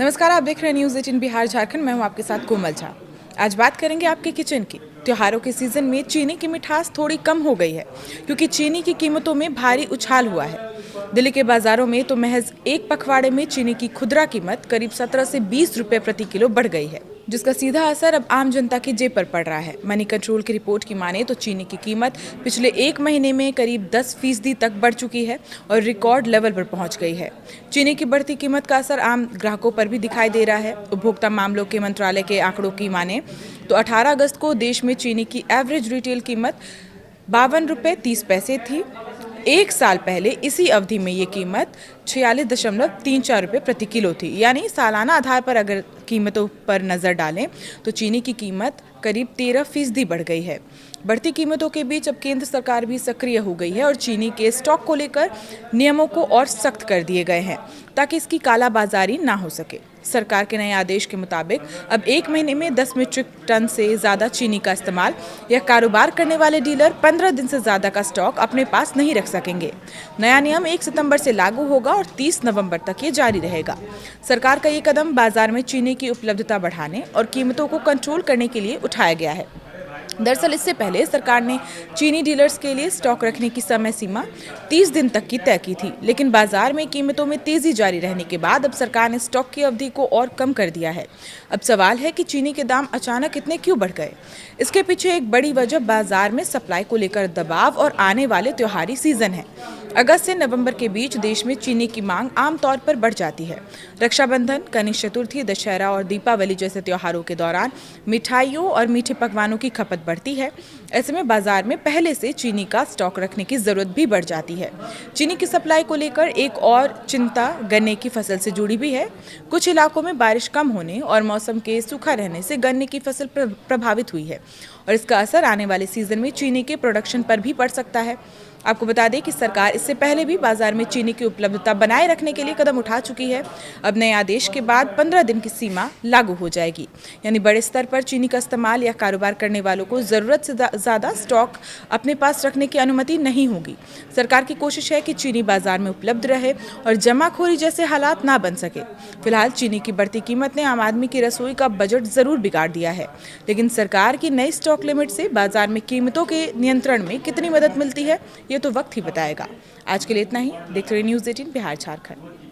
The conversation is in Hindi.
नमस्कार, आप देख रहे हैं न्यूज़ 18 बिहार झारखंड। मैं हूं आपके साथ कोमल झा। आज बात करेंगे आपके किचन की। त्योहारों के सीजन में चीनी की मिठास थोड़ी कम हो गई है क्योंकि चीनी की कीमतों में भारी उछाल हुआ है। दिल्ली के बाजारों में तो महज एक पखवाड़े में चीनी की खुदरा कीमत करीब 17 से 20 रुपए प्रति किलो बढ़ गई है, जिसका सीधा असर अब आम जनता की जेब पर पड़ रहा है। मनी कंट्रोल की रिपोर्ट की माने तो चीनी की कीमत पिछले एक महीने में करीब 10% तक बढ़ चुकी है और रिकॉर्ड लेवल पर पहुंच गई है। चीनी की बढ़ती कीमत का असर आम ग्राहकों पर भी दिखाई दे रहा है। उपभोक्ता मामलों के मंत्रालय के आंकड़ों की माने तो 18 अगस्त को देश में चीनी की एवरेज रिटेल कीमत 52.30 रुपये थी। एक साल पहले इसी अवधि में ये कीमत 46.34 रुपये प्रति किलो थी। यानी सालाना आधार पर अगर कीमतों पर नज़र डालें तो चीनी की कीमत करीब 13% बढ़ गई है। बढ़ती कीमतों के बीच अब केंद्र सरकार भी सक्रिय हो गई है और चीनी के स्टॉक को लेकर नियमों को और सख्त कर दिए गए हैं ताकि इसकी कालाबाजारी ना हो सके। सरकार के नए आदेश के मुताबिक अब एक महीने में 10 मीट्रिक टन से ज़्यादा चीनी का इस्तेमाल या कारोबार करने वाले डीलर 15 दिन से ज़्यादा का स्टॉक अपने पास नहीं रख सकेंगे। नया नियम 1 सितंबर से लागू होगा और 30 नवंबर तक ये जारी रहेगा। सरकार का ये कदम बाजार में चीनी की उपलब्धता बढ़ाने और कीमतों को कंट्रोल करने के लिए उठाया गया है। दरअसल इससे पहले सरकार ने चीनी डीलर्स के लिए स्टॉक रखने की समय सीमा 30 दिन तक की तय की थी, लेकिन बाजार में कीमतों में तेजी जारी रहने के बाद अब सरकार ने स्टॉक की अवधि को और कम कर दिया है। अब सवाल है कि चीनी के दाम अचानक इतने क्यों बढ़ गए। इसके पीछे एक बड़ी वजह बाजार में सप्लाई को लेकर दबाव और आने वाले त्योहारी सीजन है। अगस्त से नवंबर के बीच देश में चीनी की मांग आमतौर पर बढ़ जाती है। रक्षाबंधन, गणेश चतुर्थी, दशहरा और दीपावली जैसे त्योहारों के दौरान मिठाइयों और मीठे पकवानों की खपत बढ़ती है। ऐसे में बाजार में पहले से चीनी का स्टॉक रखने की जरूरत भी बढ़ जाती है। चीनी की सप्लाई को लेकर एक और चिंता गन्ने की फसल से जुड़ी भी है। कुछ इलाकों में बारिश कम होने और मौसम के सूखा रहने से गन्ने की फसल प्रभावित हुई है और इसका असर आने वाले सीजन में चीनी के प्रोडक्शन पर भी पड़ सकता है। आपको बता दें कि सरकार इससे पहले भी बाजार में चीनी की उपलब्धता बनाए रखने के लिए कदम उठा चुकी है। अब नए आदेश के बाद 15 दिन की सीमा लागू हो जाएगी, यानी बड़े स्तर पर चीनी का इस्तेमाल या कारोबार करने वालों को ज़रूरत से ज़्यादा स्टॉक अपने पास रखने की अनुमति नहीं होगी। सरकार की कोशिश है कि चीनी बाजार में उपलब्ध रहे और जमाखोरी जैसे हालात ना बन सके। फिलहाल चीनी की बढ़ती कीमत ने आम आदमी की रसोई का बजट ज़रूर बिगाड़ दिया है, लेकिन सरकार की नई स्टॉक लिमिट से बाजार में कीमतों के नियंत्रण में कितनी मदद मिलती है ये तो वक्त ही बताएगा। आज के लिए इतना ही। देखते रहिए न्यूज़ 18 बिहार झारखंड।